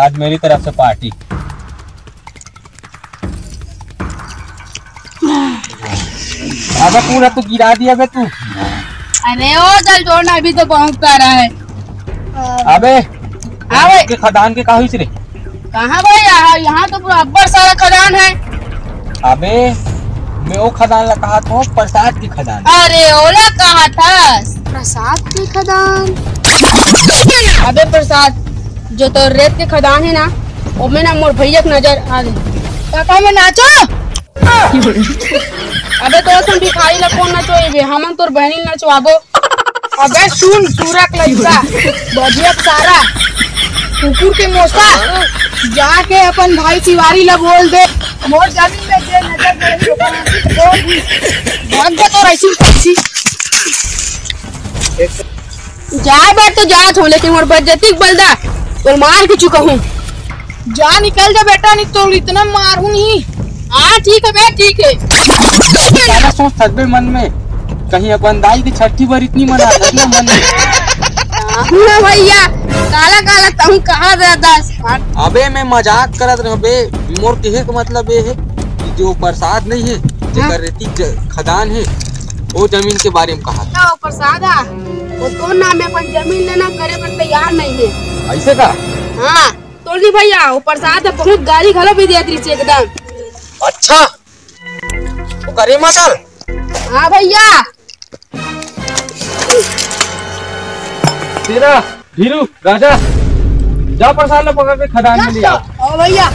आज मेरी तरफ से पार्टी। अबे पूरा तो गिरा दिया बे तू। अरे ओ चल छोड़ना, अभी तो पहुंच पा रहा है। अबे हाँ भाई, के खदान के कहा रे? कहाँ भाई? यहाँ तो पूरा अब्बर सारा खदान है। अबे मैं वो खदान ला कहा था, प्रसाद की खदान। अरे ओला कहा था प्रसाद की खदान। अबे प्रसाद, जो तो रेत के खदान है ना, वो में ना मोर भैया नजर आ गई। काका में नाचो। अबे तो तुम भिखारी ला कौन नचोइबे? हमन तोर बहनी नचवाबो। अबे सुन सूरक लइका, बजिया सारा कुकुर के मोसा, जाके अपन भाई तिवारी ला बोल दे मोर जमीन में जे नजर करेगी भाग जा तो ऐसी पक्षी। जा बैठ तो जा थो, लेकिन मोर बज्जती बलदा तो मार के चुका हूँ। जा निकल जा बेटा, नहीं तो इतना मारू नहीं। हाँ ठीक है बे, ठीक है। साला सोच सकबे मन में, कहीं अपन दाई की छठी बार इतनी मना ना मन में। ना भैया, काला काला तू कहाँ रहता? अबे मैं मजाक करत रहा बे। मोर कहे का मतलब ये है कि जो प्रसाद नहीं है, जो रेती खदान है, वो जमीन के बारे में कहा था। वो प्रसाद है, वो तो ना मैं अपन जमीन लेना करे पर तैयार नहीं है। ऐसे का? हाँ तो नहीं भैया, वो प्रसाद है, बहुत गाली घलो भी दिया थी एकदम। अच्छा तो करे मचल। हाँ भैया। तेरा धीरू राजा जा प्रसाद ला पकड़ के खदान में लिया। ओ भैया।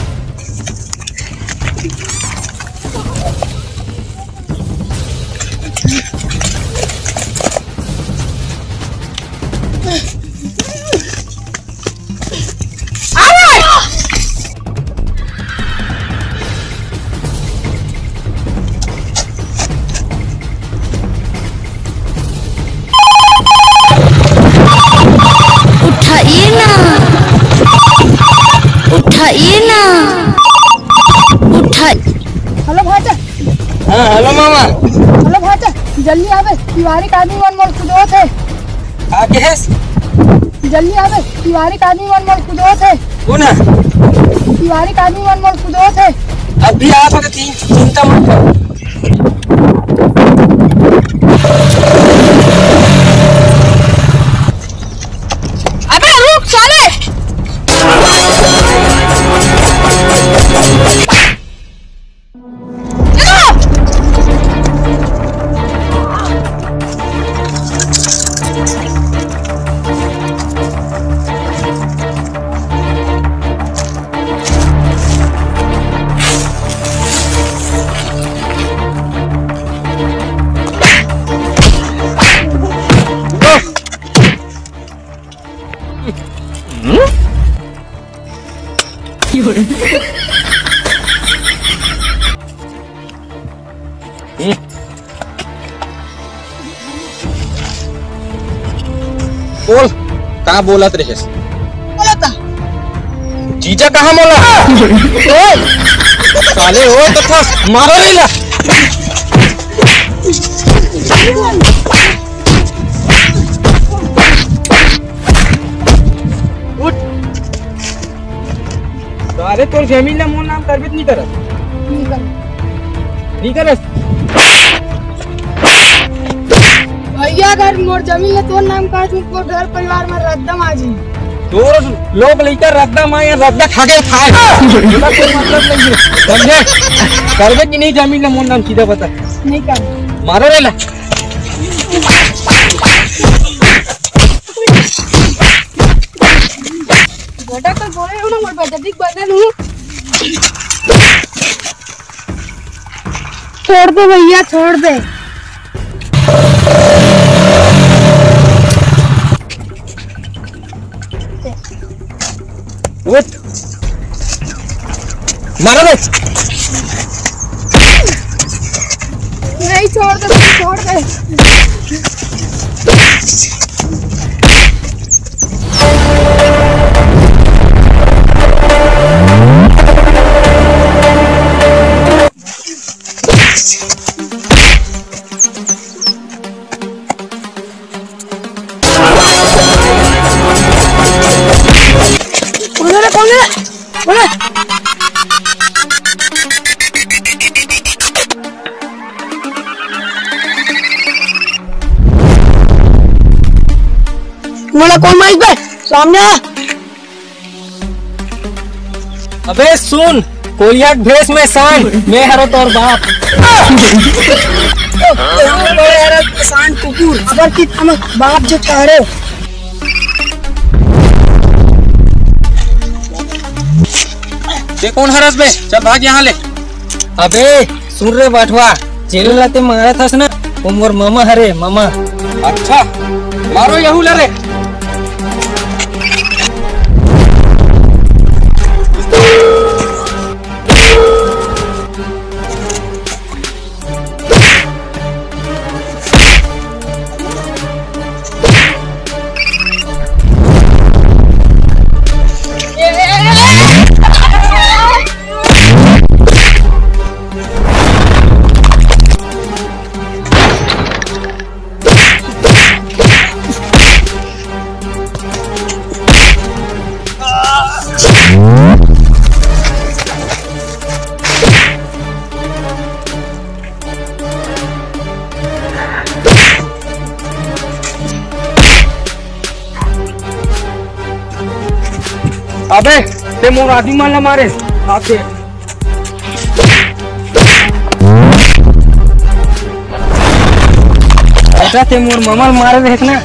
उठाइए ना, उठाइए। हेलो भाचा। हाँ हेलो मामा। हेलो भाचा, जल्दी आवे, तिवारी का आदमी मन मोर कुदोत है। आके है? जल्दी आवे, तिवारी का आदमी मन मोर कुदोत है। कौन है? तिवारी का आदमी मन मोर कुदोत है। अभी आप अगर चिंता मत करो। अबे रुक साले। बोल कहाँ बोलत रहे? बोला था जीजा कहाँ मोला? साले हो तो था मारो नहीं ला। सारे तो जमीन ला मोर नाम करबित नहीं करत। नहीं करत भैया, अगर मोर जमीन ले तोर नाम का तुमको घर परिवार में रद्दम आजी। तो लोग लेकर रद्दा माया रद्दा खाके खाए। इसका कोई मतलब नहीं है, समझे? करबे कि नहीं जमीन ला मोर नाम सीधा बता। नहीं कर मारो रे ला। बेटा तो बोले हो ना मोर बजटिक बदल हूँ। छोड़ दे भैया, छोड़ दे। उठ मारो रे। नहीं छोड़ दे, छोड़ दे। कौन है? मोला कौन माइक बे सामने आ। अबे सुन, कोलिया के भेष में सांड, मैं हरो तोर बाप। सांड कुकुर अगर कि हम बाप जो ठहरे। ये कौन हरस बे? चल भाग यहाँ ले। अबे सुन रे बाठवा, जेल लाते मारा था ना, वो मोर मामा हरे मामा। अच्छा मारो यहू लरे। अबे ते मोर आदमी मान ला मारे आते। बेटा ते मोर मामा मारे रहे ना।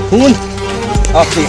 खून आते।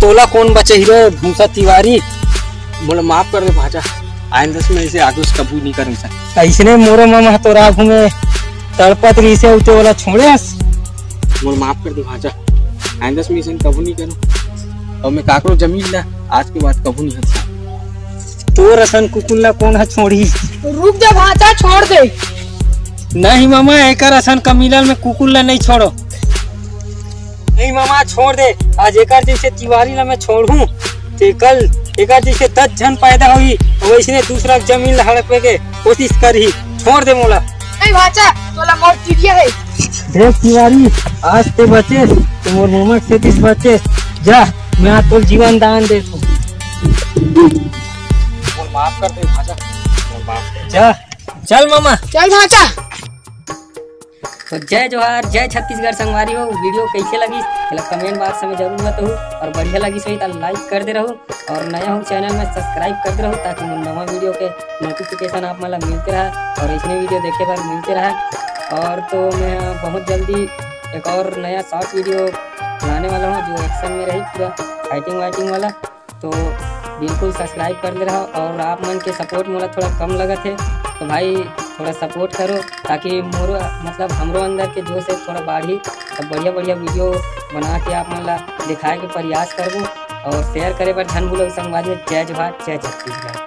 तोला कौन बचे हीरो भूसा तिवारी। बोले माफ कर दे भाजा, आइंदा से मैं इसे आगे से कबूल नहीं करूँ सर। ऐसने मोरो मामा तो राघु में तड़पत रही से उते वाला छोड़े। बोले माफ कर दे भाजा, आइंदा से मैं इसे कबूल नहीं करूँ और मैं काकरो जमीन ला आज के बाद कबूल नहीं हंसा। तो रसन कुकुल्ला कौन है छोड़ी। रुक जा भाचा छोड़ दे। नहीं मामा एक रसन कमीला में कुकुल्ला नहीं छोड़ो। नहीं मामा छोड़ दे, आज एक जैसे तिवारी ला मैं छोड़ू ते कल एक जैसे 10 जन पैदा हुई वैसे दूसरा जमीन हड़पे के कोशिश करी। छोड़ दे मोला। नहीं भाचा तोला मोर चिड़िया है। देख तिवारी आज ते बचे तो मोर मामा से तीस बचे। जा मैं आज तो जीवन दान दे तू। माफ कर दे भाजा, माफ। जा चल मामा। चल भाचा। तो जय जोहार, जय छत्तीसगढ़ संगवारी हो। वीडियो कैसे लगी कमेंट बॉक्स में जरूर बताओ और बढ़िया लगी सही तो लाइक कर दे रहो और नया हो चैनल में सब्सक्राइब कर दे रहो ताकि नवा वीडियो के नोटिफिकेशन आप मतलब मिलते रहा और इसमें वीडियो देखे पर मिलते रहा। और तो मैं बहुत जल्दी एक और नया शॉर्ट वीडियो लाने वाला हूँ जो एक्शन में रही पूरा फाइटिंग वाइटिंग वाला। तो बिल्कुल सब्सक्राइब कर दे रहा और आप मन के सपोर्ट मोला थोड़ा कम लगत है तो भाई थोड़ा सपोर्ट करो ताकि मोरो मतलब हमरो अंदर के जोश है थोड़ा बढ़ी तो बढ़िया बढ़िया वीडियो बना के आप मन ला दिखाए के प्रयास करबो और शेयर करे पर धन भूलो संगवारी। जय जोहार, जय छत्तीसगढ़।